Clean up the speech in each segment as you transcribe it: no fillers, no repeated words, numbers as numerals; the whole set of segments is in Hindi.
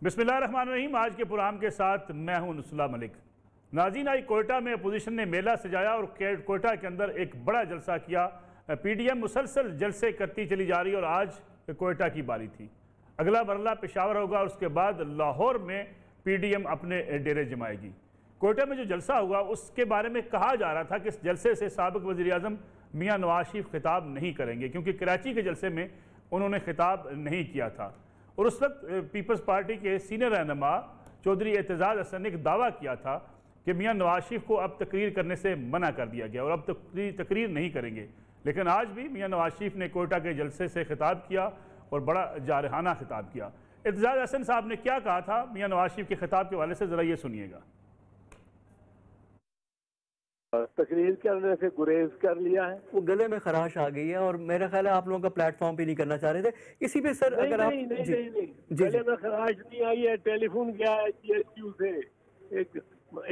बिस्मिल्लाहिर्रहमानिर्रहीम। आज के प्रोग्राम के साथ मैं हूं नुसला मलिक। नाज़रीन, आज कोयटा में अपोजिशन ने मेला सजाया और कोयटा के अंदर एक बड़ा जलसा किया। पीडीएम मुसलसल जलसे करती चली जा रही है और आज कोयटा की बारी थी। अगला मरला पेशावर होगा और उसके बाद लाहौर में पीडीएम अपने डेरे जमाएगी। कोयटा में जो जलसा हुआ उसके बारे में कहा जा रहा था कि इस जलसे से साबिक वज़ीर आज़म मियाँ नवाज शरीफ खिताब नहीं करेंगे, क्योंकि कराची के जलसे में उन्होंने खिताब नहीं किया था। और उस वक्त पीपल्स पार्टी के सीनियर रहनुमा चौधरी एतजाज़ हसन ने एक दावा किया था कि मियाँ नवाज शरीफ को अब तकरीर करने से मना कर दिया गया और अब तकरीर नहीं करेंगे। लेकिन आज भी मियाँ नवाज शरीफ ने कोयटा के जलसे से खिताब किया और बड़ा जारहाना खिताब किया। एतजाज़ हसन साहब ने क्या कहा था मियाँ नवाज शरीफ के खिताब के हवाले से, ज़रा ये सुनिएगा। तकरीर करने से गुरेज कर लिया है, वो गले में खराश आ गई है और मेरा ख्याल है आप लोगों का प्लेटफॉर्म भी नहीं करना चाह रहे थे इसी पे सर। अगर आप नहीं, गले में खराश नहीं आई है, टेलीफोन किया है GSU से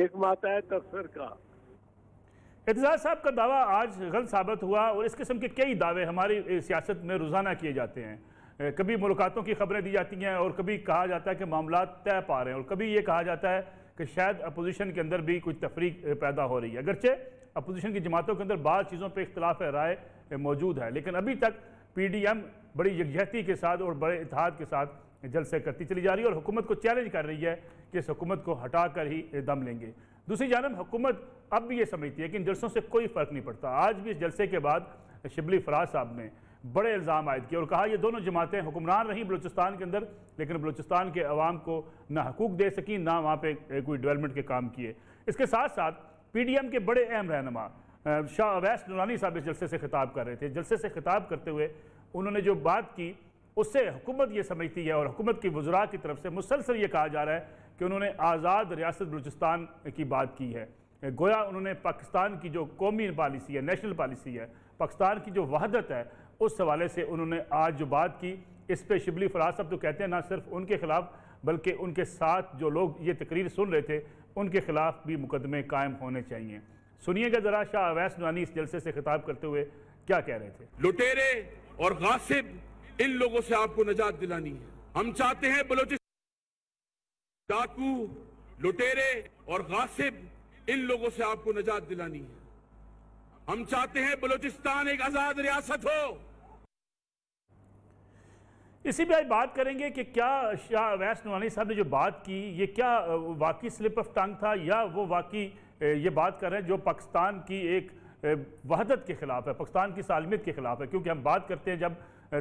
एक मातहत अफसर का। एतजाज़ साहब का दावा आज गलत साबित हुआ और इस किस्म के कई दावे हमारी सियासत में रोज़ाना किए जाते हैं। कभी मुलाकातों की खबरें दी जाती हैं और कभी कहा जाता है कि मामला तय पा रहे हैं और कभी ये कहा जाता है कि शायद अपोजिशन के अंदर भी कुछ तफरीक पैदा हो रही है। अगरचे अपोजिशन की जमातों के अंदर बाद चीज़ों पर इख्तलाफ राय मौजूद है, लेकिन अभी तक पीडीएम बड़ी यकजहती के साथ और बड़े इत्तेहाद के साथ जलसे करती चली जा रही है और हुकूमत को चैलेंज कर रही है कि इस हुकूमत को हटा कर ही दम लेंगे। दूसरी जानब हुकूमत अब भी ये समझती है कि इन जलसों से कोई फ़र्क नहीं पड़ता। आज भी इस जलसे के बाद शिबली फराज साहब ने बड़े इल्ज़ाम आयद किए और कहा ये दोनों जमातें हुक्मरान रहीं बलूचिस्तान के अंदर, लेकिन बलूचिस्तान के अवाम को ना हकूक़ दे सकी, ना वहाँ पे कोई डेवलपमेंट के काम किए। इसके साथ साथ पीडीएम के बड़े अहम रहनुमा शाह अवैस नूरानी साहब इस जलसे से खिताब कर रहे थे। जलसे से खिताब करते हुए उन्होंने जो बात की उससे हुकूमत ये समझती है और हुकूमत की वज़रा की तरफ से मुसलसल ये कहा जा रहा है कि उन्होंने आज़ाद रियासत बलूचिस्तान की बात की है। गोया उन्होंने पाकिस्तान की जो कौमी पॉलिसी है, नेशनल पॉलिसी है, पाकिस्तान की जो वहदत है, उस हवाले से उन्होंने आज जो बात की इस पे शिबली फराज साहब तो कहते हैं ना सिर्फ उनके खिलाफ बल्कि उनके साथ जो लोग ये तकरीर सुन रहे थे उनके खिलाफ भी मुकदमे कायम होने चाहिए। सुनिएगा ज़रा शाह अवैस नूरानी इस जलसे से खिताब करते हुए क्या कह रहे थे। लुटेरे और गासिब, इन लोगों से आपको निजात दिलानी है। हम चाहते हैं बलोचिस्तान डाकू, लुटेरे और गासिब, इन लोगों से आपको निजात दिलानी है। हम चाहते हैं बलूचिस्तान एक आजाद रियासत हो। इसी पे आज बात करेंगे कि क्या शाह अवैस नूरानी साहब ने जो बात की ये क्या वाकई स्लिप ऑफ टंग था या वो वाकई ये बात कर रहे हैं जो पाकिस्तान की एक वहदत के ख़िलाफ़ है, पाकिस्तान की सालमियत के ख़िलाफ़ है। क्योंकि हम बात करते हैं जब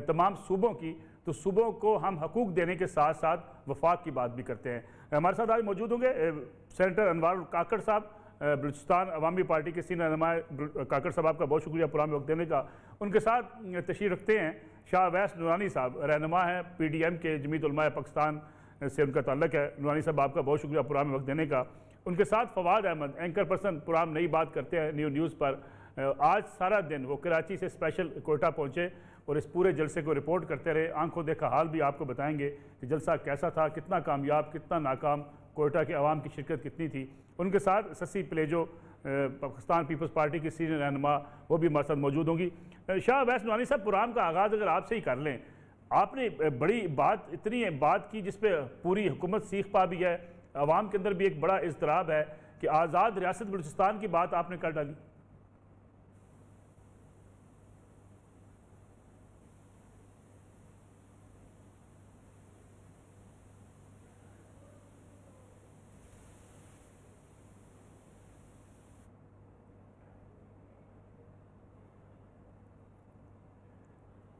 तमाम सूबों की तो सूबों को हम हकूक़ देने के साथ साथ वफाक की बात भी करते हैं। हमारे साथ आज मौजूद होंगे सेनेटर अनवार काकड़ साहब, बलूचिस्तान अवामी पार्टी के सीनियर रहनुमा। काकड़ साहब आपका बहुत शुक्रिया प्रोग्राम में वक्त देने का। उनके साथ तशरीफ़ रखते हैं शाह अवैस नूरानी साहब, रहनुमा हैं पीडीएम के, जमीयत उलमा पाकिस्तान से उनका ताल्लुक़ है। नूरानी साहब आपका बहुत शुक्रिया प्रोग्राम में वक्त देने का। उनके साथ Fawad Ahmed, anchor person, programme नई बात करते हैं न्यूज़ पर। आज सारा दिन वो कराची से स्पेशल कोयटा पहुँचे और इस पूरे जलसे को रिपोर्ट करते रहे। आंखों देखा हाल भी आपको बताएंगे कि जलसा कैसा था, कितना कामयाब, कितना नाकाम, कोयटा के अवाम की शिरकत कितनी थी। उनके साथ ससी प्लेजो, पाकिस्तान पीपल्स पार्टी की सीनियर रहनुमा, वो भी हमारे साथ मौजूद होंगी। शाह अवैस नूरानी साहब, प्रोग्राम का आगाज़ अगर आपसे ही कर लें, आपने बड़ी बात, इतनी बात की जिस पर पूरी हुकूमत सीख पा भी है, अवाम के अंदर भी एक बड़ा इज़्तिराब है कि आज़ाद रियासत बलूचिस्तान की बात आपने कर डाली।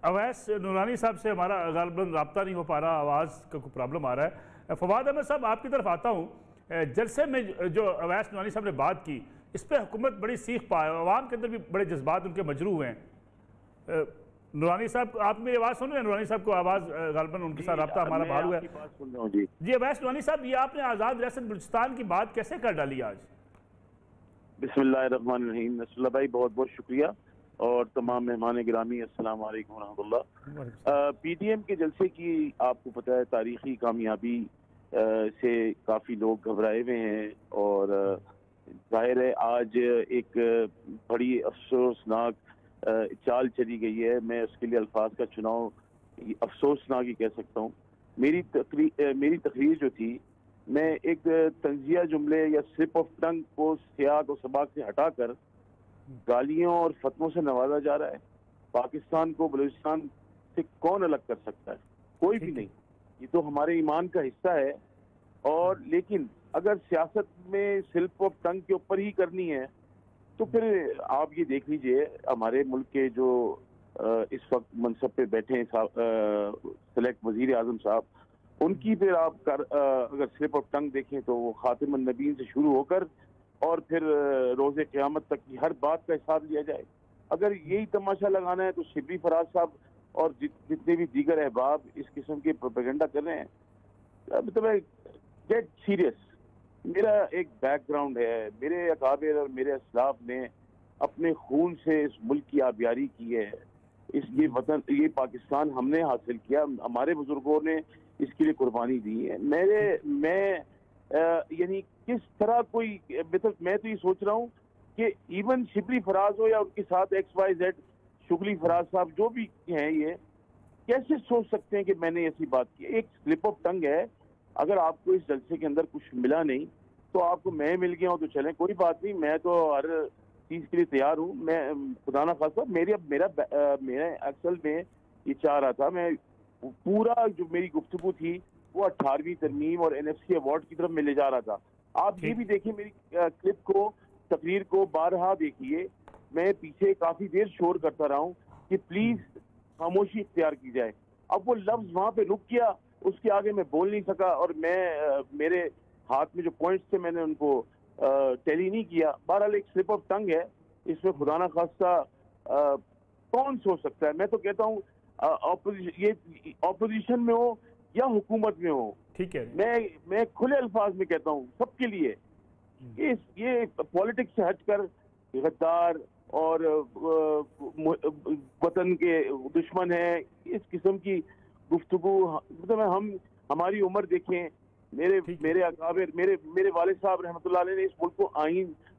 अवैस नूरानी साहब से हमारा ग़ालिबन रब्ता नहीं हो पा रहा, आवाज़ का कोई प्रॉब्लम आ रहा है। फवाद अहमद साहब आपकी तरफ आता हूँ। जलसे में जो अवैस नूरानी साहब ने बात की इस पर हुकूमत बड़ी सीख पाए, अवाम के अंदर भी बड़े जज्बात उनके मजरू हुए हैं। नूरानी साहब, आप मेरी आवाज़ सुन रहे हैं? नूरानी साहब को आवाज़ ग़ालिबन उनके साथ रब्ता हमारा बहाल हुआ है। जी अवैस नूरानी साहब, ये आपने आज़ाद रियासत बलूचिस्तान की बात कैसे कर डाली आज? बिस्मिल्लाहिर्रहमानिर्रहीम। नसरुल्लाह भाई बहुत बहुत शुक्रिया और तमाम मेहमान गिरामी, अस्सलाम वालेकुम रहमतुल्लाह। पीडीएम के जलसे की आपको पता है तारीखी कामयाबी से काफ़ी लोग घबराए हुए हैं और जाहिर है आज एक बड़ी अफसोसनाक चाल चली गई है। मैं उसके लिए अल्फाज का चुनाव अफसोसनाक ही कह सकता हूँ मेरी तकरीर जो थी, मैं एक तंजिया जुमले या स्लिप ऑफ टंग को सियाक और सबाक से हटाकर गालियों और फतवों से नवाजा जा रहा है। पाकिस्तान को बलूचिस्तान से कौन अलग कर सकता है? कोई भी नहीं। ये तो हमारे ईमान का हिस्सा है। और लेकिन अगर सियासत में स्लिप ऑफ टंग के ऊपर ही करनी है तो फिर आप ये देख लीजिए, हमारे मुल्क के जो इस वक्त मनसब पे बैठे हैं सेलेक्ट वजीर आजम साहब, उनकी फिर आप अगर स्लिप ऑफ टंग देखें तो वो खातिमुन नबीन से शुरू होकर और फिर रोज़े क़यामत तक की हर बात का हिसाब लिया जाए। अगर यही तमाशा लगाना है तो शिबली फराज साहब और जितने भी दीगर अहबाब इस किस्म के प्रोपेगेंडा कर रहे हैं, मतलब गेट सीरियस। मेरा एक बैकग्राउंड है, मेरे अकाबिर और मेरे असलाफ ने अपने खून से इस मुल्क की आबियारी की है। ये वतन, ये पाकिस्तान हमने हासिल किया, हमारे बुजुर्गों ने इसके लिए कुर्बानी दी है। मैं यानी किस तरह कोई, मतलब मैं तो ये सोच रहा हूँ कि इवन शिबली फराज हो या उनके साथ XYZ शुगली फराज साहब जो भी हैं, ये कैसे सोच सकते हैं कि मैंने ऐसी बात की? एक स्लिप ऑफ टंग है। अगर आपको इस जलसे के अंदर कुछ मिला नहीं तो आपको मैं मिल गया हूँ तो चलें, कोई बात नहीं, मैं तो हर चीज़ के लिए तैयार हूँ। मैं खुदा ना खासा मेरा असल में ये चाह रहा था, मैं पूरा जो मेरी गुफ्तगू थी वो 18वीं तरमीम और NFC अवार्ड की तरफ मैं ले जा रहा था। आप ये भी देखिए, मेरी क्लिप को, तकरीर को बारहा देखिए। मैं पीछे काफी देर शोर करता रहा हूँ कि प्लीज खामोशी इख्तियार की जाए। अब वो लफ्ज वहां पे रुक गया, उसके आगे मैं बोल नहीं सका और मैं मेरे हाथ में जो पॉइंट्स थे मैंने उनको टैली नहीं किया। बहरहाल एक स्लिप ऑफ टंग है, इसमें खुदा ना खास्ता कौन सोच सकता है? मैं तो कहता हूँ ऑपोजिशन में हो या हुकूमत में हो, ठीक है, मैं खुले अल्फाज में कहता हूँ सबके लिए, ये पॉलिटिक्स से हटकर गद्दार और वतन के दुश्मन है, इस किस्म की गुफ्तगू, मतलब हमारी उम्र देखें। मेरे अकाबिर, मेरे वालिद साहब रहमतुल्लाह अलैह ने इस मुल्क को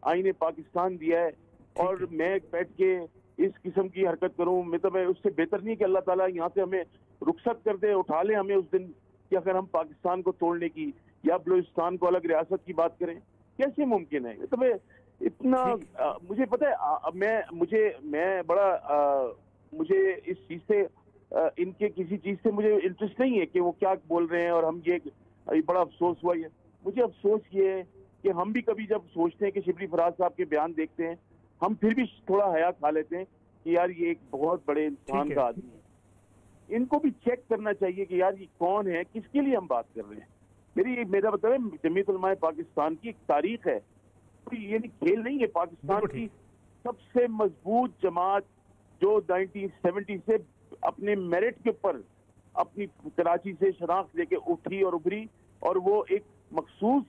आईने पाकिस्तान दिया है, और मैं बैठ के इस किस्म की हरकत करूं, मतलब उससे बेहतर नहीं कि अल्लाह ताला यहाँ से हमें रुखसत कर दे, उठा ले हमें उस दिन कि अगर हम पाकिस्तान को तोड़ने की या बलूचिस्तान को अलग रियासत की बात करें। कैसे मुमकिन है? तो इतना मुझे पता है, मैं बड़ा मुझे इस चीज से इनके किसी चीज से मुझे इंटरेस्ट नहीं है कि वो क्या बोल रहे हैं, और हम ये बड़ा अफसोस हुआ। ये मुझे अफसोस ये है कि हम भी कभी जब सोचते हैं कि शिबली फराज साहब के बयान देखते हैं, हम फिर भी थोड़ा हया खा लेते हैं कि यार ये एक बहुत बड़े इंसान का आदमी है। इनको भी चेक करना चाहिए कि यार ये कौन है, किसके लिए हम बात कर रहे हैं। मेरा मतलब है, जमीयत उलमा पाकिस्तान की एक तारीख है, तो ये खेल नहीं है। पाकिस्तान की सबसे मजबूत जमात जो 1970 से अपने मेरिट के ऊपर अपनी कराची से शनाख्त लेके उठी और उभरी, और वो एक मखसूस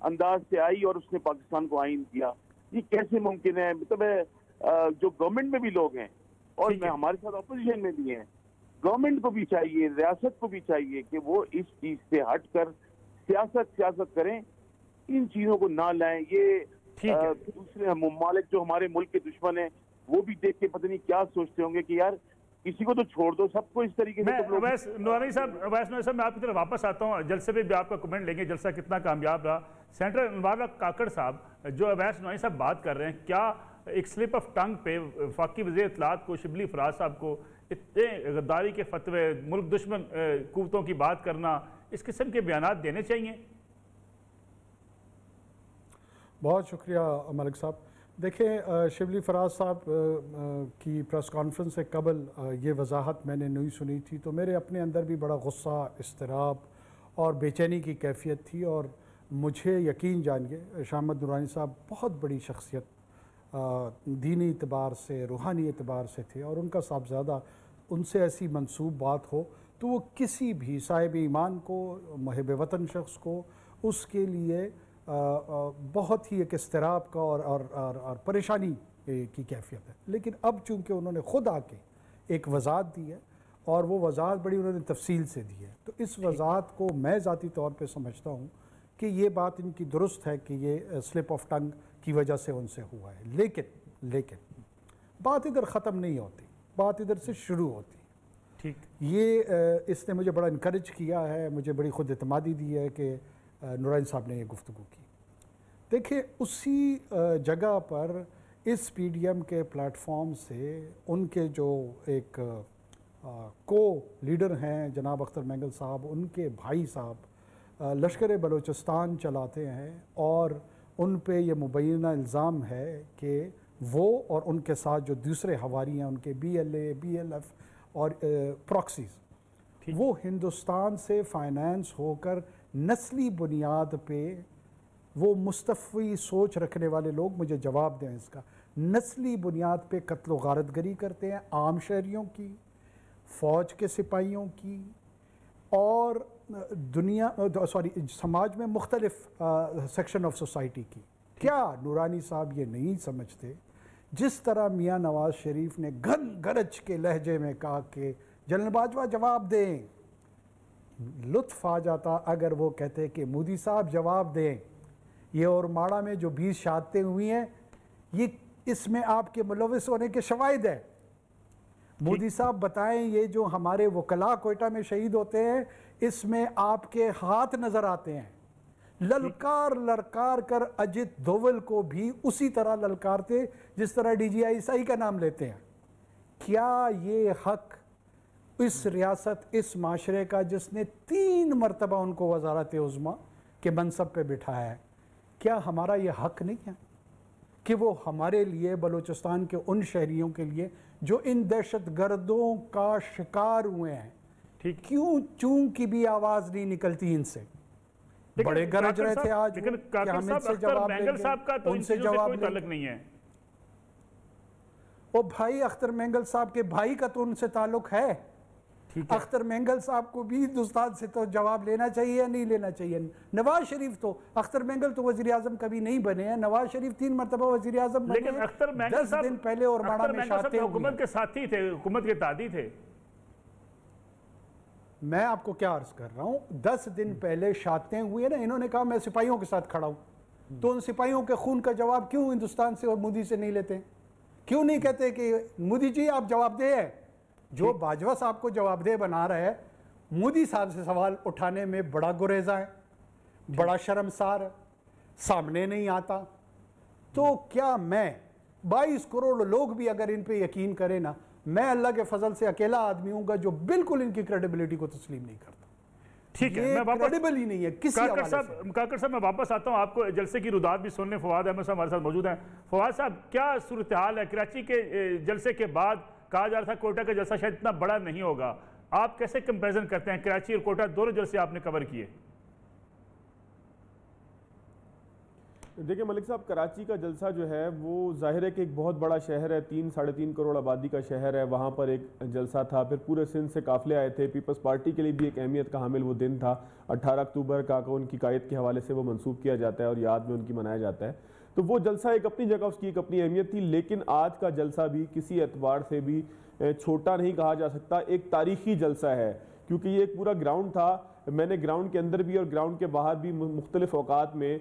अंदाज से आई और उसने पाकिस्तान को आइन किया। ये कैसे मुमकिन है? मतलब जो गवर्नमेंट में भी लोग हैं और मैं हमारे साथ अपोजिशन में भी हैं, गवर्नमेंट को भी चाहिए, रियासत को भी चाहिए कि वो इस चीज से हटकर सियासत करें, इन चीजों को ना लाएं। ये दूसरे ममालिक जो हमारे मुल्क के दुश्मन हैं वो भी देख के पता नहीं क्या सोचते होंगे कि यार किसी को तो छोड़ दो, सबको इस तरीके से। अवैस नूरानी साहब, मैं आपकी तरफ वापस आता हूँ, जलसे पे भी आपका कमेंट लेंगे, जलसा कितना कामयाब रहा। सेंटर अनवर काकड़ साहब, जो अवैस नूरानी साहब बात कर रहे हैं, क्या एक स्लिप ऑफ टंग पे वफाकी वज़ीर इत्तलात को, शिबली फराज साहब को इतने गद्दारी के फतवे, मुल्क दुश्मन कुव्वतों की बात करना, इस किस्म के बयान देने चाहिए? बहुत शुक्रिया मलिक साहब। देखिए, शिबली फराज साहब की प्रेस कॉन्फ्रेंस से कबल ये वजाहत मैंने नहीं सुनी थी, तो मेरे अपने अंदर भी बड़ा गुस्सा, इस्तराब और बेचैनी की कैफियत थी। और मुझे यकीन जानिए, शाह अहमद नूरानी साहब बहुत बड़ी शख्सियत, दीनी एतबार से, रूहानी एतबार से थे, और उनका साहबजादा, उनसे ऐसी मंसूब बात हो तो वो किसी भी साहिब ईमान को, मुहिब वतन शख्स को, उसके लिए बहुत ही एक इस्तराब का और परेशानी की कैफियत है। लेकिन अब चूँकि उन्होंने ख़ुद आके एक वजाहत दी है, और वो वजाहत बड़ी उन्होंने तफसील से दी है, तो इस वजाहत को मैं ज़ाती तौर पे समझता हूँ कि ये बात इनकी दुरुस्त है कि ये स्लिप ऑफ टंग की वजह से उनसे हुआ है। लेकिन बात इधर ख़त्म नहीं होती, बात इधर से शुरू होती। ठीक। ये इसने मुझे बड़ा इनकरेज किया है, मुझे बड़ी खुद एतमादी दी है कि नूरानी साहब ने ये गुफ्तगू की। देखिए उसी जगह पर इस PDM के प्लेटफॉर्म से उनके जो एक को लीडर हैं जनाब अख्तर मेंगल साहब, उनके भाई साहब लश्कर बलूचिस्तान चलाते हैं और उन पे ये मुबैना इल्ज़ाम है कि वो और उनके साथ जो दूसरे हवारी हैं उनके BLA, BLF और प्रॉक्सीज, वो हिंदुस्तान से फाइनेंस होकर नस्ली बुनियाद पे, वो मुस्तफ़ी सोच रखने वाले लोग मुझे जवाब दें इसका, नस्ली बुनियाद पे कत्ल गारतगरी करते हैं आम शहरियों की, फ़ौज के सिपाहियों की और समाज में मुख्तलिफ सेक्शन ऑफ सोसाइटी की। क्या नूरानी साहब ये नहीं समझते जिस तरह मियाँ नवाज शरीफ ने घन गरज के लहजे में कहा कि जनरल बाजवा जवाब दें, लुत्फ़ आ जाता अगर वो कहते कि मोदी साहब जवाब दें, ये और माड़ा में जो 20 शहादतें हुई हैं ये इसमें आपके मुलविस होने के शवाहिद है। मोदी साहब बताएं ये जो हमारे वकला कोयटा में शहीद होते हैं इसमें आपके हाथ नज़र आते हैं। ललकार ललकार कर अजित दोवल को भी उसी तरह ललकारते जिस तरह DGI ईसाई का नाम लेते हैं। क्या ये हक इस रियासत, इस माशरे का जिसने 3 मरतबा उनको वजारत उज़्मा के मनसब पे बिठाया है, क्या हमारा ये हक नहीं है कि वो हमारे लिए, बलूचिस्तान के उन शहरियों के लिए जो इन दहशत गर्दों का शिकार हुए हैं, ठीक, क्यों चूं की भी आवाज़ नहीं निकलती इनसे? बड़े गरज रहे थे आज, लेकिन मेंगल साहब का तो उनसे कोई ताल्लुक नहीं है। वो भाई अख्तर मेंगल साहब के भाई का तो उनसे ताल्लुक है। अख्तर मेंगल साहब को भी हिंदुस्तान से तो जवाब लेना चाहिए या नहीं लेना चाहिए। नवाज शरीफ तो, अख्तर मेंगल तो वजीर आजम कभी नहीं बने हैं, नवाज शरीफ 3 मरतबा वजीर आजम बने, लेकिन अख्तर मेंगल 10 दिन पहले और माड़ा में शादी हुकूमत के साथी थे, हुकूमत के तादी थे। मैं आपको क्या अर्ज कर रहा हूँ, 10 दिन पहले शातें हुई है ना, इन्होंने कहा मैं सिपाहियों के साथ खड़ा हूँ, तो उन सिपाहियों के खून का जवाब क्यों हिंदुस्तान से और मोदी से नहीं लेते? क्यों नहीं कहते कि मोदी जी आप जवाबदेह है? जो बाजवा साहब को जवाबदेह बना रहे हैं, मोदी साहब से सवाल उठाने में बड़ा गुरेजा है, बड़ा शर्मसार है, सामने नहीं आता। तो क्या मैं 22 करोड़ लोग भी अगर इन पे यकीन करें ना, मैं अल्लाह के फजल से अकेला आदमी हूँ जो बिल्कुल इनकी क्रेडिबिलिटी को तस्लीम नहीं करता। ठीक है, मैं क्रेडिबल ही नहीं है किसी काकर साहब मैं वापस आता हूँ आपको जलसे की रुदात भी सुनने। फवाद अहमद साहब हमारे साथ मौजूद हैं। फवाद साहब, क्या सूरत हाल है? कराची के जलसे के बाद कहा जा रहा था कोयटा का जलसा शायद इतना बड़ा नहीं होगा, आप कैसे कंपैरिजन करते हैं? कराची और कोयटा दोनों जलसे आपने कवर किए। देखिए मलिक साहब, कराची का जलसा जो है वो जाहिर है कि एक बहुत बड़ा शहर है, 3-3.5 करोड़ आबादी का शहर है, वहाँ पर एक जलसा था। फिर पूरे सिंध से काफिले आए थे। पीपल्स पार्टी के लिए भी एक अहमियत का हामिल वो दिन था। 18 अक्टूबर का उनकी कायद के हवाले से वो मंसूब किया जाता है और याद में उनकी मनाया जाता है। तो वो जलसा एक अपनी जगह उसकी एक अपनी अहमियत थी, लेकिन आज का जलसा भी किसी एतबार से भी छोटा नहीं कहा जा सकता। एक तारीखी जलसा है क्योंकि ये एक पूरा ग्राउंड था। मैंने ग्राउंड के अंदर भी और ग्राउंड के बाहर भी मुख्तलिफ औकात में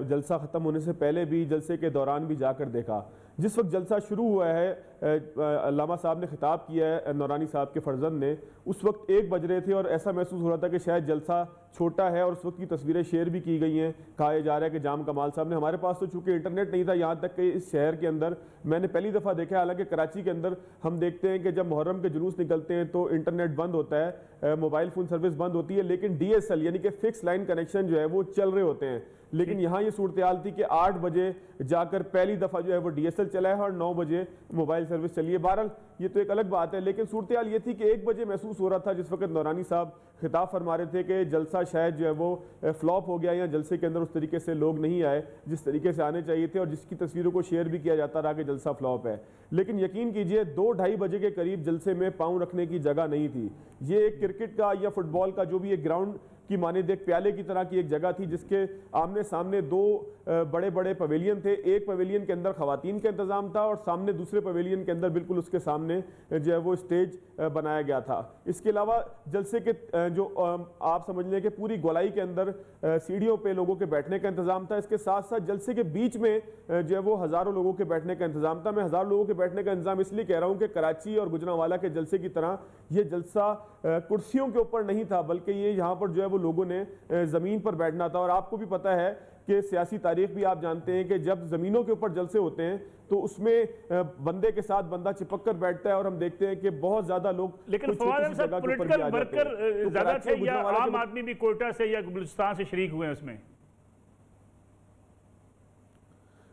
जलसा ख़त्म होने से पहले भी, जलसे के दौरान भी जाकर देखा। जिस वक्त जलसा शुरू हुआ है, अल्लामा साहब ने खिताब किया है नौरानी साहब के फर्जंद ने, उस वक्त 1 बज रहे थे और ऐसा महसूस हो रहा था कि शायद जलसा छोटा है। और उस वक्त की तस्वीरें शेयर भी की गई हैं। कहा जा रहा है कि जाम कमाल साहब ने, हमारे पास तो चूँकि इंटरनेट नहीं था, यहाँ तक कि इस शहर के अंदर मैंने पहली दफ़ा देखा, हालांकि कराची के अंदर हम देखते हैं कि जब मुहर्रम के जुलूस निकलते हैं तो इंटरनेट बंद होता है, मोबाइल फ़ोन सर्विस बंद होती है, लेकिन DSL यानी कि फिक्स लाइन कनेक्शन जो है वो चल रहे होते हैं। लेकिन यहाँ ये सूरत हाल थी कि 8 बजे जाकर पहली दफ़ा जो है वो DSL चला है और 9 बजे मोबाइल सर्विस चली है। बहरहाल ये तो एक अलग बात है, लेकिन सूरत हाल ये थी कि 1 बजे महसूस हो रहा था जिस वक्त नौरानी साहब खिताब फरमा रहे थे कि जलसा शायद जो है वो फ्लॉप हो गया या जलसे के अंदर उस तरीके से लोग नहीं आए जिस तरीके से आने चाहिए थे, और जिसकी तस्वीरों को शेयर भी किया जाता रहा कि जलसा फ्लॉप है। लेकिन यकीन कीजिए 2-2:30 बजे के करीब जलसे में पाँव रखने की जगह नहीं थी। ये एक क्रिकेट का या फुटबॉल का जो भी एक ग्राउंड की मानिंद एक प्याले की तरह की एक जगह थी, जिसके आमने सामने दो बड़े बड़े पवेलियन थे। एक पवेलियन के अंदर खवातीन का इंतजाम था और सामने दूसरे पवेलियन के अंदर बिल्कुल उसके सामने जो है वो स्टेज बनाया गया था। इसके अलावा जलसे के जो आप समझ लें कि पूरी गोलाई के अंदर सीढ़ियों पे लोगों के बैठने का इंतजाम था। इसके साथ साथ जलसे के बीच में जो है वो हज़ारों लोगों के बैठने का इंतजाम था। मैं हज़ारों लोगों के बैठने का इंतजाम इसलिए कह रहा हूँ कि कराची और गुजरांवाला के जलसे की तरह ये जलसा कुर्सियों के ऊपर नहीं था, बल्कि ये यहाँ पर जो है वो लोगों ने ज़मीन पर बैठना था। और आपको भी पता है कि सियासी तारीख भी आप जानते हैं कि जब ज़मीनों के ऊपर जलसे होते हैं तो उसमें बंदे के साथ बंदा चिपक कर बैठता है और हम देखते हैं कि बहुत ज्यादा लोग, लेकिन पॉलिटिकल वर्कर ज्यादा थे या आम आदमी भी कोयटा से या बलूचिस्तान से शरीक हुए हैं उसमें?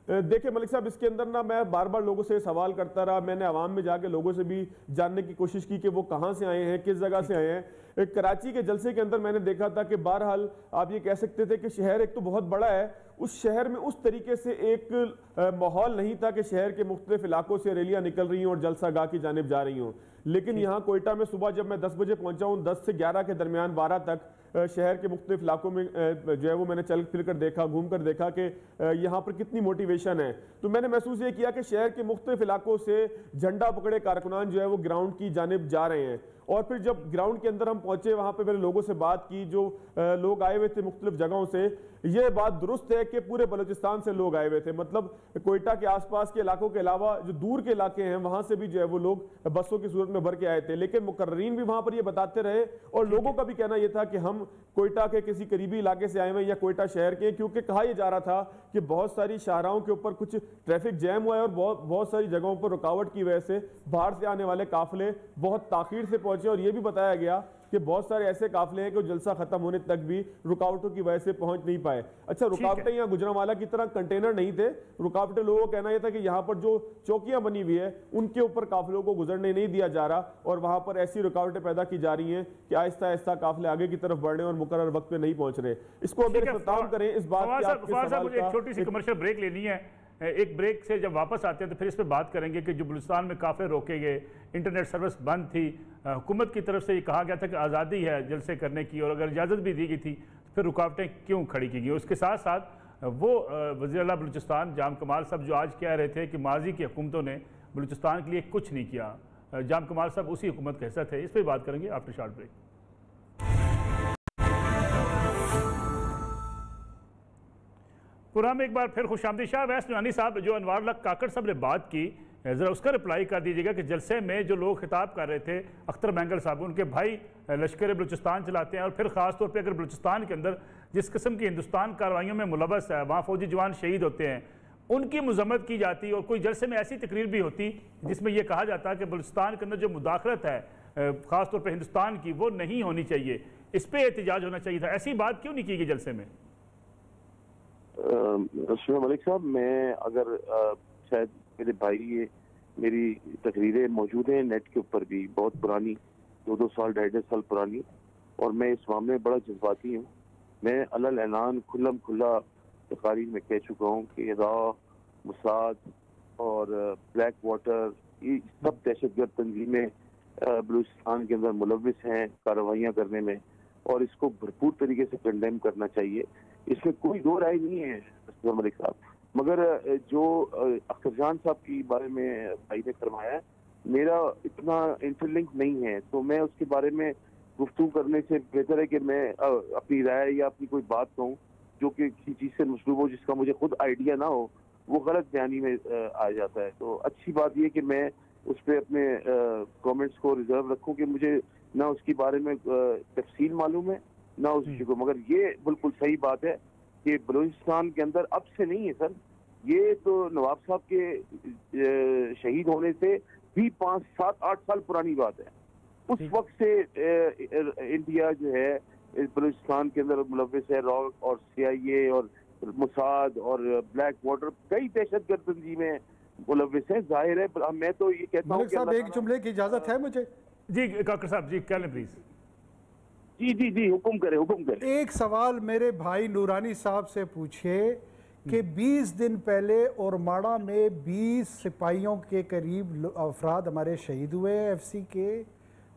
देखिए मलिक साहब, इसके अंदर ना मैं बार बार लोगों से सवाल करता रहा। मैंने आवाम में जाके लोगों से भी जानने की कोशिश की कि वो कहाँ से आए हैं, किस जगह से आए हैं। कराची के जलसे के अंदर मैंने देखा था कि बहरहाल आप ये कह सकते थे कि शहर एक तो बहुत बड़ा है, उस शहर में उस तरीके से एक माहौल नहीं था कि शहर के मुख्तलिफ इलाकों से रैलियां निकल रही हों और जलसा गाह की जानिब जा रही हों। लेकिन यहाँ कोयटा में सुबह जब मैं 10 बजे पहुंचा हूँ, 10 से 11 के दरमियान 12 तक शहर के मुख्तलिफ इलाकों में जो है वो मैंने चल फिर कर देखा, घूम कर देखा कि यहाँ पर कितनी मोटिवेशन है। तो मैंने महसूस ये किया कि शहर के मुख्तलिफ इलाकों से झंडा पकड़े कारकुनान जो है वो ग्राउंड की जानिब जा रहे हैं। और फिर जब ग्राउंड के अंदर हम पहुंचे, वहां पे मैंने लोगों से बात की, जो लोग आए हुए थे मुख्तलिफ जगहों से। ये बात दुरुस्त है कि पूरे बलूचिस्तान से लोग आए हुए थे, मतलब कोयटा के आसपास के इलाकों के अलावा जो दूर के इलाके हैं वहां से भी जो है वो लोग बसों की सूरत में भर के आए थे। लेकिन मुकर्रीन भी वहां पर ये बताते रहे और लोगों का भी कहना यह था कि हम कोयटा के किसी करीबी इलाके से आए हुए या कोयटा शहर के, क्योंकि कहा यह जा रहा था कि बहुत सारी शाहराहों के ऊपर कुछ ट्रैफिक जैम हुआ है और बहुत सारी जगहों पर रुकावट की वजह से बाहर से आने वाले काफिले बहुत ताखीर से पहुंचे। और यह भी बताया गया कि बहुत सारे ऐसे काफिले हैं कि जलसा खत्म होने तक भी रुकावटों की वजह से पहुंच नहीं पाए। अच्छा, रुकावटें यहाँ गुजरांवाला की तरह कंटेनर नहीं थे, रुकावटें लोगों का कहना यह था कि यहाँ पर जो चौकियां बनी हुई है उनके ऊपर काफिलों को गुजरने नहीं दिया जा रहा और वहां पर ऐसी रुकावटें पैदा की जा रही हैं कि आहिस्ता आहिस्ता काफिले आगे की तरफ बढ़ रहे हैं और मुकर्रर वक्त पे नहीं पहुंच रहे। इसको अगर इख्तिताम करें इस बात की, छोटी सी कमर्शियल ब्रेक लेनी है। एक ब्रेक से जब वापस आते हैं तो फिर इस पर बात करेंगे कि जो बलूचिस्तान में काफिले रोके गए, इंटरनेट सर्विस बंद थी, हुकूमत की तरफ से ये कहा गया था कि आज़ादी है जलसे करने की और अगर इजाज़त भी दी गई थी तो फिर रुकावटें क्यों खड़ी की गई। उसके साथ साथ वो वज़ीर आला बलूचिस्तान जाम कमाल साहब जो आज कह रहे थे कि माजी की हुकूमतों ने बलूचिस्तान के लिए कुछ नहीं किया, जाम कमाल साहब उसी हुकूमत के हिस्सा थे। इस पर बात करेंगे आफ्टर शॉर्ट ब्रेक। प्रोग्राम में एक बार फिर खुशामदीद। शाह वैस नुरानी साहब, जो अनवारुल्लाह काकड़ साहब ने बात की, ज़रा उसका रिप्लाई कर दीजिएगा कि जलसे में जो लोग खिताब कर रहे थे, अख्तर मैंगल साहब, उनके भाई लश्कर बलूचिस्तान चलाते हैं और फिर ख़ास तौर पे अगर बलूचिस्तान के अंदर जिस किस्म की हिंदुस्तान कार्रवाइयों में मुलव्वस है, वहाँ फौजी जवान शहीद होते हैं, उनकी मजम्मत की जाती और कोई जलसे में ऐसी तकरीर भी होती जिसमें यह कहा जाता है कि बलूचिस्तान के अंदर जो मुदाखलत है ख़ास तौर पर हिंदुस्तान की, वो नहीं होनी चाहिए, इस पर एहतजाज होना चाहिए था। ऐसी बात क्यों नहीं की गई जलसे में? मलिक साहब, मैं अगर शायद मेरे भाई ये मेरी तकरीरें मौजूद हैं नेट के ऊपर भी, बहुत पुरानी, 2-2 साल 2.5 साल पुरानी, और मैं इस मामले में बड़ा जज्बाती हूँ। मैं अलल ऐलान खुल्लम खुल्ला तकारीर में कह चुका हूँ कि रा, मुसाद और ब्लैक वाटर, ये सब दहशतगर्द तंजीमें बलूचिस्तान के अंदर मुलव्विस हैं कार्रवाइयाँ करने में और इसको भरपूर तरीके से कंडेम करना चाहिए। इसमें कोई दो राय नहीं है मलिक साहब। मगर जो अख्तर जान साहब के बारे में भाई ने फरमाया, मेरा इतना इंटरलिंक नहीं है, तो मैं उसके बारे में गुफ्तगू करने से बेहतर है कि मैं अपनी राय या अपनी कोई बात कहूँ जो कि किसी चीज़ से मसलूब हो, जिसका मुझे खुद आइडिया ना हो, वो गलत बयानी में आ जाता है। तो अच्छी बात ये कि मैं उस पर अपने कमेंट्स को रिजर्व रखूँ कि मुझे ना उसके बारे में तफसील मालूम है ना उस इशू को। मगर ये बिल्कुल सही बात है कि बलूचिस्तान के अंदर अब से नहीं है सर, ये तो नवाब साहब के शहीद होने से भी 5, 7, 8 साल पुरानी बात है। उस वक्त से इंडिया जो है बलूचिस्तान के अंदर मुलव्विस है, रॉक और CIA और मुसाद और ब्लैक वाटर, कई दहशतगर्द तंजीमें मुलव्विस है। जाहिर है, मैं तो ये कहता हूँ कि एक जुमले की इजाजत है मुझे? जी काकर साहब, जी कह लें प्लीज। जी हुक्म करे, हुक्म करे। एक सवाल मेरे भाई नूरानी साहब से पूछे कि 20 दिन पहले औरमाड़ा में 20 सिपाहियों के करीब अफराद हमारे शहीद हुए FC के,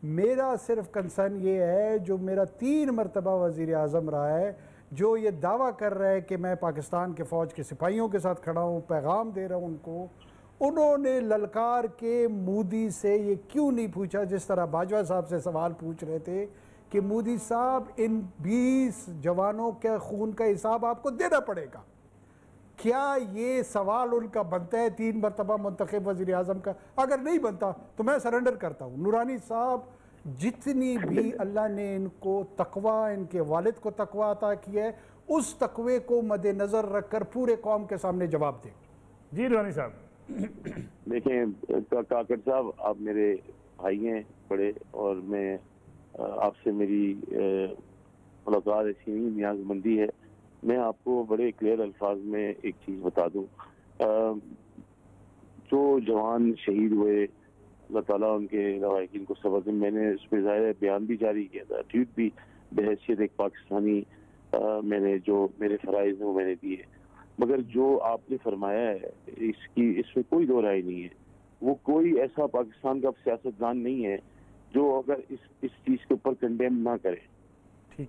मेरा सिर्फ कंसर्न ये है, जो मेरा 3 मरतबा वज़ीर आज़म रहा है, जो ये दावा कर रहा है कि मैं पाकिस्तान के फ़ौज के सिपाहियों के साथ खड़ा हूँ, पैगाम दे रहा हूँ उनको, उन्होंने ललकार के मोदी से ये क्यों नहीं पूछा, जिस तरह बाजवा साहब से सवाल पूछ रहे थे कि मोदी साहब इन 20 जवानों के खून का हिसाब आपको देना पड़ेगा। क्या ये सवाल उनका बनता है 3 मरतबा मुंतखब वज़ीर आज़म का? अगर नहीं बनता तो मैं सरेंडर करता हूँ। नूरानी साहब, जितनी भी अल्लाह ने इनको तकवा, इनके वालिद को तकवा अता किया है, उस तकवे को मद्देनज़र रखकर पूरे कौम के सामने जवाब दें। जी नूरानी साहब। देखें काकड़ साहब, आप मेरे भाई हैं बड़े, और मैं आपसे मेरी मुलाकात ऐसी नहीं न्याज़मंदी है। मैं आपको बड़े क्लियर अल्फाज में एक चीज़ बता दूं, जो जवान शहीद हुए, अल्लाह ताला उनके लवाहिकीन को सब्र दे। मैंने उस पर ज़ाहिर बयान भी जारी किया था, ट्वीट भी बहैसियत एक पाकिस्तानी मैंने जो मेरे फ़राइज़ हैं वो मैंने दिए। मगर जो आपने फरमाया है इसमें कोई दो राय नहीं है। वो कोई ऐसा पाकिस्तान का सियासतदान नहीं है जो अगर इस चीज़ के ऊपर कंडेम ना करे। ठीक।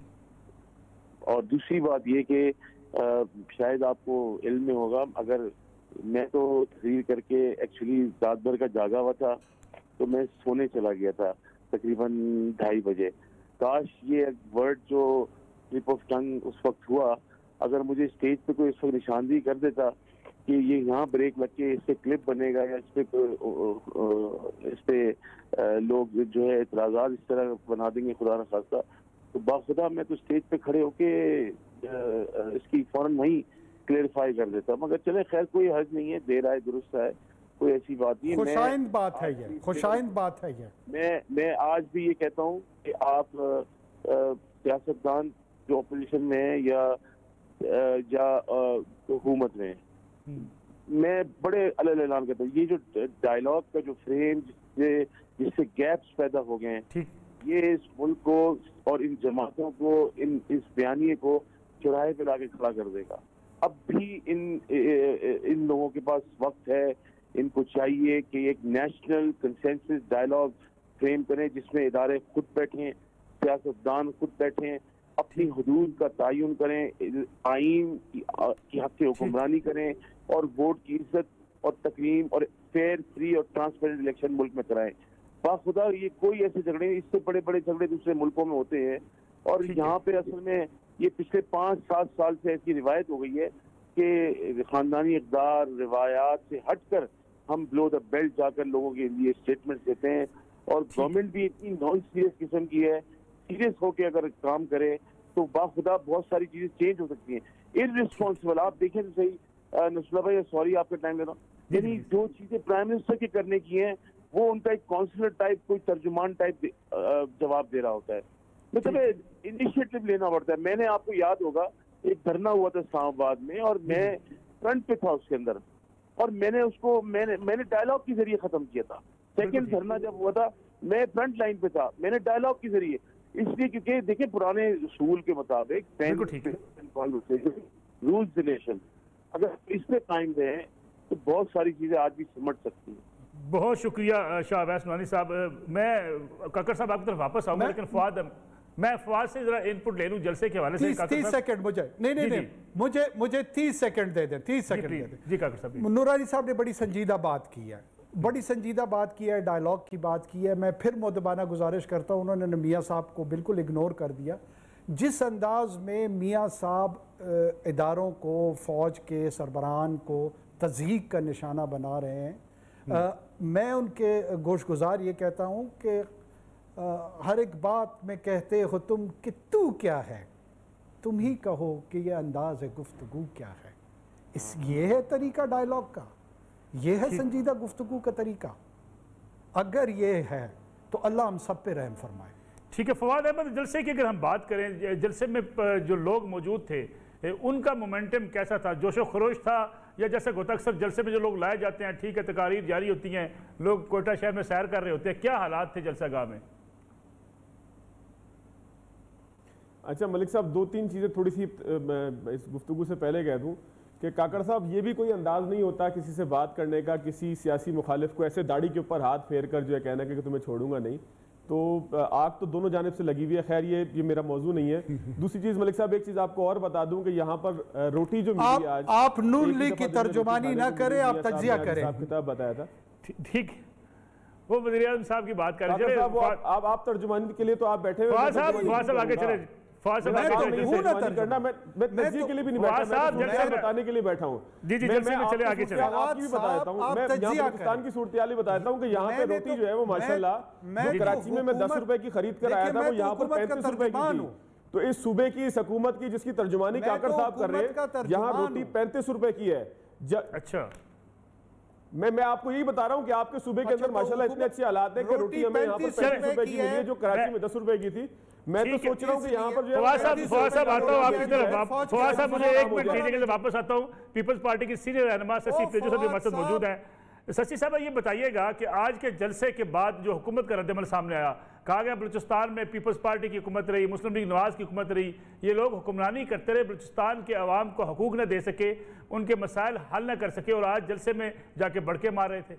और दूसरी बात ये कि शायद आपको इल्म में होगा, अगर मैं तो तहरीर करके एक्चुअली रात भर का जागा हुआ था, तो मैं सोने चला गया था तकरीबन 2:30 बजे। काश ये वर्ड जो स्लिप ऑफ टंग उस वक्त हुआ, अगर मुझे स्टेज पे कोई इस वक्त निशानदेही कर देता कि ये यहाँ ब्रेक लग के इससे क्लिप बनेगा या इस पे लोग जो है एतराज़ात इस तरह बना देंगे खुदा न खास्ता, तो बाखुदा मैं तो स्टेज पे खड़े होके इसकी फौरन वहीं क्लेरिफाई कर देता। मगर चले खैर, कोई हर्ज नहीं है, देर आए दुरुस्त है, कोई ऐसी बात नहीं है। खुशाइंद बात है ये, खुशाइंद बात है ये। मैं आज भी ये कहता हूँ कि आप सियासतदान जो अपोजिशन में है या हुकूमत में, मैं बड़े अलग ऐलान करता हूँ, ये जो डायलॉग का जो फ्रेम जिससे गैप्स पैदा हो गए हैं, ये इस मुल्क को और इन जमातों को, इस बयानिए को चौराहे पे लाके खड़ा कर देगा। अब भी इन लोगों के पास वक्त है, इनको चाहिए कि एक नेशनल कंसेंसस डायलॉग फ्रेम करें जिसमें इदारे खुद बैठें, सियासतदान खुद बैठें, अपनी हुदूद का तयन करें, आइन की हक से हुक्मरानी करें और वोट की इज्जत और तकरीम और फेयर, फ्री और ट्रांसपेरेंट इलेक्शन मुल्क में कराएं। बाखुदा ये कोई ऐसे झगड़े, इससे बड़े बड़े झगड़े दूसरे मुल्कों में होते हैं, और यहाँ पे असल में ये पिछले 5-7 साल से ऐसी रिवायत हो गई है कि खानदानी इक़दार रिवायात से हटकर हम बिलो द बेल्ट जाकर लोगों के लिए स्टेटमेंट देते हैं, और गवर्नमेंट भी इतनी नॉन सीरियस किस्म की है, सीरियस होकर अगर काम करे तो बाखुदा बहुत सारी चीजें चेंज हो सकती हैं। इररिस्पॉन्सिबल, आप देखें तो सही नसरुल्लाह भाई, सॉरी आपका टाइम ले रहा हूँ, यानी जो चीजें प्राइम मिनिस्टर के करने की हैं वो उनका एक काउंसलर टाइप, कोई तर्जुमान टाइप जवाब दे रहा होता है। मतलब इनिशिएटिव लेना पड़ता है। मैंने, आपको याद होगा, एक धरना हुआ था इस्लामाबाद में और मैं फ्रंट पे था उसके अंदर, और मैंने उसको मैंने डायलॉग के जरिए खत्म किया था। सेकंड धरना जब हुआ था मैं फ्रंट लाइन पे था, मैंने डायलॉग के जरिए, इसलिए क्योंकि देखिए पुराने उसूल के मुताबिक रूल्स रिलेशन अगर इस पे कायम रहे तो बहुत सारी चीजें आज भी सिमट सकती हैं। बहुत शुक्रिया शाह अवैस नूरानी साहब। मैं काकड़ साहब आपकी तरफ वापस आऊंगा, लेकिन मैं फवाद से जरा इनपुट ले लूं जलसे के हवाले से। 30 सेकंड मुझे नहीं मुझे 30 सेकंड दे दें, 30 सेकंड दे दें। जी काकड़ साहब। नूरानी साहब ने बड़ी संजीदा बात की है, बड़ी संजीदा बात की है, डायलॉग की बात की है। मैं फिर मुदबाना गुजारिश करता हूँ, उन्होंने मियाँ साहब को बिल्कुल इग्नोर कर दिया। जिस अंदाज में मियाँ साहब इदारों को, फ़ौज के सरबराहान को तज़हीक का निशाना बना रहे हैं, मैं उनके गोशगुजार ये कहता हूँ कि हर एक बात में कहते हो तुम कि तू क्या है, तुम ही कहो कि ये अंदाज़ गुफ्तगू क्या है। ये है तरीका डायलॉग का, ये है संजीदा गुफ्तगू का तरीका। अगर ये है तो अल्लाह हम सब पे रहम फरमाए। ठीक है फवाद अहमद, जलसे की अगर हम बात करें, जलसे में जो लोग मौजूद थे उनका मोमेंटम कैसा था? जोशो खरोश था, या जैसे होता अक्सर जलसे में जो लोग लाए जाते हैं, ठीक है तकारीर जारी होती हैं, लोग कोयटा शहर में सैर कर रहे होते हैं, क्या हालात थे जलसा गाह में? अच्छा मलिक साहब, 2-3 चीज़ें थोड़ी सी इस गुफ्तगू से पहले कह दूँ कि काकड़ साहब, ये भी कोई अंदाज नहीं होता किसी से बात करने का, किसी सियासी मुखालिफ को ऐसे दाढ़ी के ऊपर हाथ फेर कर जो है कहना कि तुम्हें छोड़ूंगा नहीं। तो आग तो दोनों जानिब से लगी हुई है। खैर ये मेरा मौजू नहीं है। दूसरी चीज मलिक साहब, एक चीज आपको और बता दूं कि यहाँ पर रोटी जो मिली आज, आप नून लीग की तर्जुमानी ना करें, आप तज्जिया करें। किताब बताया था, ठीक, वो वज़ीर आज़म साहब की बात कर रहे हैं। आप तर्जुमानी के लिए तो आप बैठे हुए, फवाद साहब आगे चले। फवाद साहब करना, मैं तज्जिए के लिए भी नहीं बैठा, मैं बताने के लिए बैठा हूँ। जी जल्से में चले, आगे चले। आपकी भी बता देता हूँ, मैं यहाँ पाकिस्तान की सूरत हाल बता देता हूँ कि यहाँ पे रोटी जो है वो माशाल्लाह, जो कराची में मैं 10 रुपए की खरीद कर आया था, वो यहाँ पर 35 रुपए की थी। तो इस सूबे की, इस हुकूमत की, जिसकी तर्जुमानी काकर साहब कर रहे हैं, यहाँ रोटी 35 रुपए की है। अच्छा, मैं आपको यही बता रहा हूँ कि आपके सूबे के अंदर माशाल्लाह इतने अच्छे हालात हैं कि रोटी हमें यहाँ पर 35 रुपए की मिली है, जो कराची में 10 रुपए की थी। मैं तो सोच रहा हूँ कि यहाँ पर जो फवाद साहब आता हूँ आपकी तरफ। फवाद साहब मुझे 1 मिनट दीजिए के वापस आता हूँ। पीपल्स पार्टी की सीनियर रहनुमा शशि पेजू साहब हमारे साथ मौजूद है। शशि साहब, ये बताइएगा कि आज के जलसे के बाद जो हुकूमत का रद्दमल सामने आया, कहा गया बलूचिस्तान में पीपल्स पार्टी की हुकूमत रही, मुस्लिम लीग नवाज की हुकूमत रही, ये लोग हुक्मरानी करते रहे, बलूचिस्तान के अवाम को हकूक न दे सके, उनके मसाइल हल न कर सके, और आज जलसे में जाके बढ़के मार रहे थे।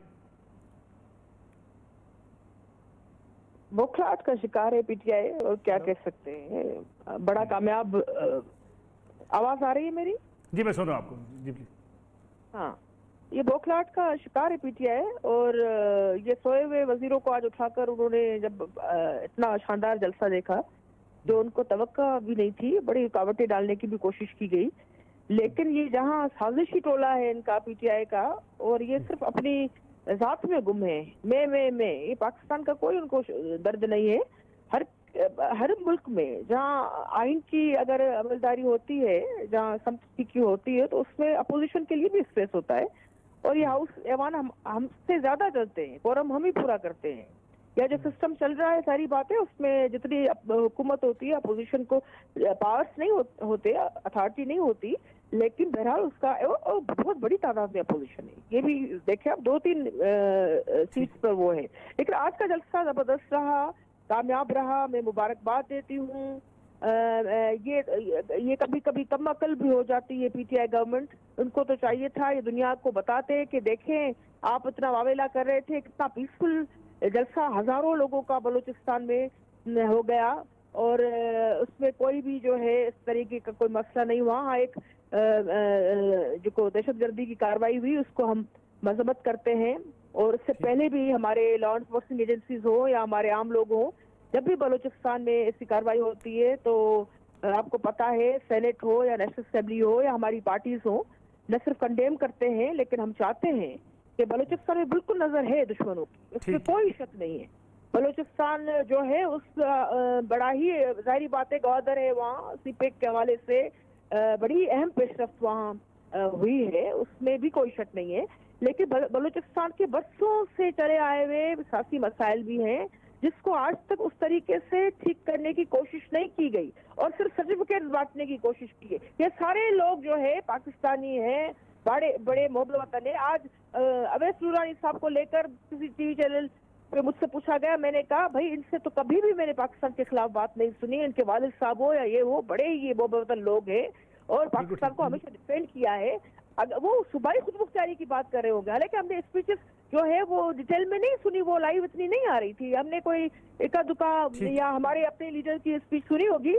बौखलाहट का शिकार है पीटीआई, और क्या कह सकते हैं। बड़ा कामयाब। आवाज आ रही है मेरी? जी मैं सुन रहा हूँ आपको, जी प्लीज। हाँ, ये बौखलाहट का शिकार है पीटीआई, और ये सोए हुए वजीरों को आज उठाकर उन्होंने जब इतना शानदार जलसा देखा जो उनको तवक्का भी नहीं थी, बड़ी रुकावटें डालने की भी कोशिश की गई, लेकिन ये जहाँ साजिशी टोला है इनका पीटीआई का, और ये सिर्फ अपनी जात में गुम है। मैं ये पाकिस्तान का कोई उनको दर्द नहीं है। हर मुल्क में जहाँ आइन की अगर अमलदारी होती है, जहाँ संपत्ति की होती है, तो उसमें अपोजिशन के लिए भी स्पेस होता है, और ये हाउस ऐवान हमसे ज्यादा चलते हैं, कोरम हम ही पूरा करते हैं। या जो सिस्टम चल रहा है सारी बातें, उसमें जितनी हुकूमत होती है, अपोजिशन को पावर्स नहीं होते, अथॉरिटी नहीं होती, लेकिन बहरहाल उसका बहुत बड़ी तादाद में अपोजिशन है। ये भी देखें आप, 2-3 सीट्स पर वो है। लेकिन आज का जलसा जबरदस्त रहा, कामयाब रहा, मैं मुबारकबाद देती हूँ। ये कभी कभी कम अकल भी हो जाती है पीटीआई गवर्नमेंट। उनको तो चाहिए था ये दुनिया को बताते कि देखें आप इतना वावेला कर रहे थे, कितना पीसफुल जलसा हजारों लोगों का बलूचिस्तान में हो गया, और उसमें कोई भी जो है इस तरीके का कोई मसला नहीं हुआ। हाँ, एक जो दहशतगर्दी की कार्रवाई हुई उसको हम मजम्मत करते हैं, और इससे पहले भी हमारे लॉ एनफोर्समेंट एजेंसीज हो या हमारे आम लोग हों, जब भी बलूचिस्तान में ऐसी कार्रवाई होती है तो आपको पता है सेनेट हो या नेशनल असेंबली हो या हमारी पार्टीज हो, न सिर्फ कंडेम करते हैं, लेकिन हम चाहते हैं कि बलूचिस्तान में बिल्कुल नजर है दुश्मनों की, उसमें कोई शक नहीं है। बलूचिस्तान जो है उस बड़ा ही जाहिर बात है गवादर है, वहाँ सीपेक के हवाले से बड़ी अहम पेशरफ्त वहाँ हुई है, उसमें भी कोई शक नहीं है। लेकिन बलूचिस्तान के बरसों से चले आए हुए सियासी मसाइल भी हैं जिसको आज तक उस तरीके से ठीक करने की कोशिश नहीं की गई, और सिर्फ सर्टिफिकेट बांटने की कोशिश की है। ये सारे लोग जो है पाकिस्तानी हैं, बड़े बड़े मोहब्बत वतन है। आज अवैस नूरानी साहब को लेकर किसी टीवी चैनल पे मुझसे पूछा गया, मैंने कहा भाई इनसे तो कभी भी मैंने पाकिस्तान के खिलाफ बात नहीं सुनी, इनके वालिद साहब हो या ये हो, बड़े ही ये मोहब्बत वतन लोग हैं और पाकिस्तान को हमेशा डिफेंड किया है। अगर वो सूबाई खुद मुख्तारी की बात कर रहे होंगे, हालांकि हमने स्पीचेस जो है वो डिटेल में नहीं सुनी, वो लाइव इतनी नहीं आ रही थी, हमने कोई एका दुका या हमारे अपने लीडर की स्पीच सुनी होगी।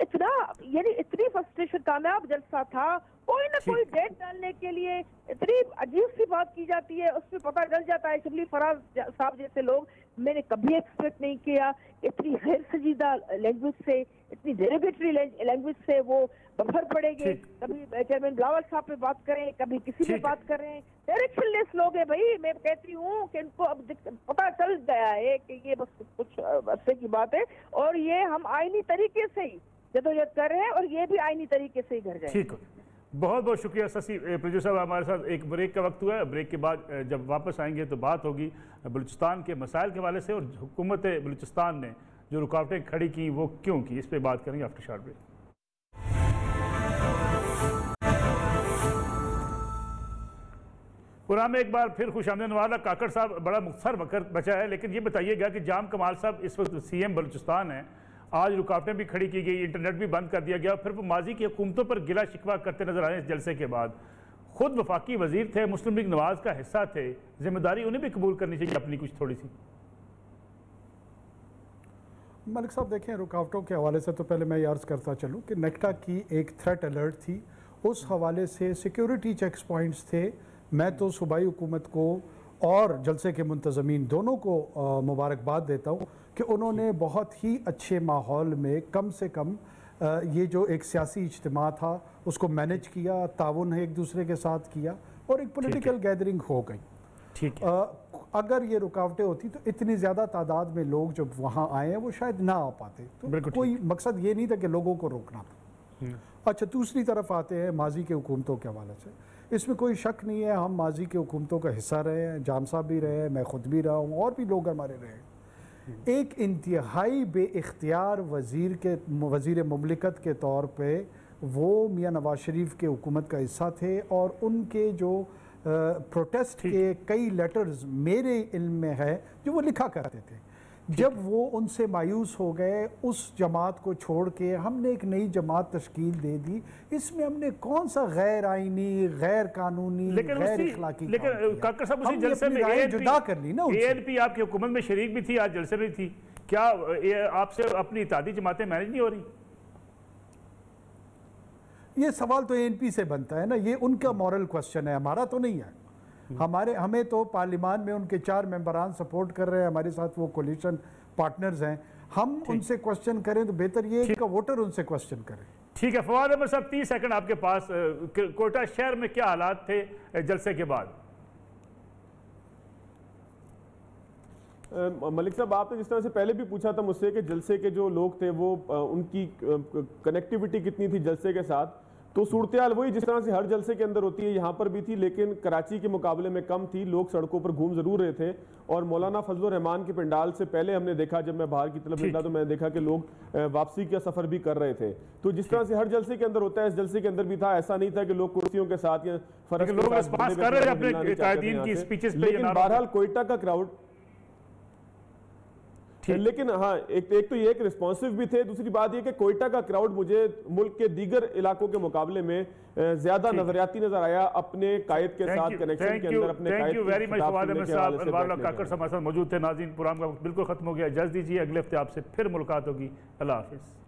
इतना यानी इतनी फ्रस्ट्रेशन, कामयाब जलसा था, कोई ना कोई डेट डालने के लिए इतनी अजीब सी बात की जाती है, उसमें पता चल जाता है। शिबली फराज साहब जैसे लोग, मैंने कभी एक्सपेक्ट नहीं किया इतनी गैर संजीदा लैंग्वेज से, इतनी डेरोगेटरी लैंग्वेज से वो बफर पड़ेंगे। कभी चेयरमैन बिलावल साहब पे बात करें, कभी किसी पे बात कर रहे हैं, डायरेक्शनलेस लोग हैं भाई। मैं कहती हूँ कि इनको अब पता चल गया है कि ये बस कुछ अरसे की बात है, और ये हम आईनी तरीके से ही जदोजहद कर रहे हैं, और ये भी आईनी तरीके से ही घर जाए। ठीक है, बहुत बहुत शुक्रिया शशि पेजू साहब। हमारे साथ एक ब्रेक का वक्त हुआ है, ब्रेक के बाद जब वापस आएंगे तो बात होगी बलूचिस्तान के मसाइल के हवाले से, और हुकूमत बलूचिस्तान ने जो रुकावटें खड़ी की वो क्यों की, इस पर बात करेंगे आफ्टर शॉर्ट ब्रेक। पुराना में एक बार फिर खुशामदीद वाला काकड़ साहब, बड़ा मुख्तर वक्त बचा है, लेकिन ये बताइएगा कि जाम कमाल साहब इस वक्त सीएम बलूचिस्तान है, आज रुकावटें भी खड़ी की गई, इंटरनेट भी बंद कर दिया गया, फिर वो माजी की हुकूमतों पर गिला शिकवा करते नजर आए इस जलसे के बाद। खुद वफाकी वजीर थे, मुस्लिम लीग नवाज का हिस्सा थे, जिम्मेदारी उन्हें भी कबूल करनी चाहिए अपनी कुछ थोड़ी सी। मलिक साहब देखें, रुकावटों के हवाले से तो पहले मैं ये अर्ज़ करता चलूँ कि नेक्टा की एक थ्रेट अलर्ट थी, उस हवाले से सिक्योरिटी चेक्स पॉइंट्स थे। मैं तो सूबाई हुकूमत को और जलसे के मुंतज़मीन दोनों को मुबारकबाद देता हूँ कि उन्होंने बहुत ही अच्छे माहौल में कम से कम ये जो एक सियासी इज्तिमा था उसको मैनेज किया, ताउन एक दूसरे के साथ किया और एक पॉलिटिकल गैदरिंग हो गई। ठीक है। अगर ये रुकावटें होती तो इतनी ज़्यादा तादाद में लोग जब वहाँ आए हैं वो शायद ना आ पाते। तो कोई मकसद ये नहीं था कि लोगों को रोकना था। अच्छा, दूसरी तरफ आते हैं माजी के हुकूमतों के हवाले से। इसमें कोई शक नहीं है, हम माजी के हुकूमतों का हिस्सा रहे हैं, जाम साहब भी रहे हैं, मैं ख़ुद भी रहा हूँ और भी लोग हमारे रहे हैं। एक इंतहाई बेइख्तियार वज़ीर मुमलिकत के तौर पर वो मियाँ नवाज शरीफ के हुकूमत का हिस्सा थे और उनके जो प्रोटेस्ट के कई लेटर्स मेरे इल्म में है जो वो लिखा करते थे। जब वो उनसे मायूस हो गए, उस जमात को छोड़ के हमने एक नई जमात तश्कील दे दी। इसमें हमने कौन सा गैर आइनी, गैर कानूनी, गैर इखलाकी, लेकिन काकर साहब उसी जलसे में जुदा कर ली ना। ANP आपकी हुकूमत में शरीक भी थी, आज जलसे में थी। क्या आपसे अपनी इत्तेहादी जमातें मैनेज नहीं हो रही? ये सवाल तो ANP से बनता है ना, ये उनका मॉरल क्वेश्चन है, हमारा तो नहीं है। हमें तो पार्लियामान में उनके 4 मेंबरान सपोर्ट कर रहे हैं, हमारे साथ वो कोलिशन पार्टनर्स हैं। हम उनसे क्वेश्चन करें तो बेहतर ये है कि वोटर उनसे क्वेश्चन करें। ठीक है, फवाद अहमद साहब 30 सेकंड आपके पास। कोयटा शहर में क्या हालात थे जलसे के बाद? मलिक साहब, आपने जिस तरह से पहले भी पूछा था मुझसे कि जलसे के जो लोग थे वो उनकी कनेक्टिविटी कितनी थी जलसे के साथ, तो सूरत हाल वही जिस तरह से हर जलसे के अंदर होती है यहाँ पर भी थी, लेकिन कराची के मुकाबले में कम थी। लोग सड़कों पर घूम जरूर रहे थे और मौलाना फजलुर रहमान के पंडाल से पहले हमने देखा, जब मैं बाहर की तरफ निकला तो मैंने देखा कि लोग वापसी का सफर भी कर रहे थे। तो जिस तरह से हर जलसे के अंदर होता है, इस जलसे के अंदर भी था। ऐसा नहीं था कि लोग कुर्सियों के साथ या फर्श के साथ, लेकिन बहरहाल कोयटा का क्राउड, लेकिन हाँ एक तो ये एक रिस्पॉन्सिव भी थे। दूसरी बात ये कि कोयटा का क्राउड मुझे मुल्क के दीगर इलाकों के मुकाबले में ज्यादा नजरियाती नजर आया, अपने कायद के साथ कनेक्शन के अंदर अपने thank you very much Fawad Ahmed साहब, काकर साहब हमारे साथ मौजूद थे। नाज़रीन, प्रोग्राम का बिल्कुल खत्म हो गया, इजाज़त दीजिए, अगले हफ्ते आपसे फिर मुलाकात होगी। अल्लाह हाफिज़।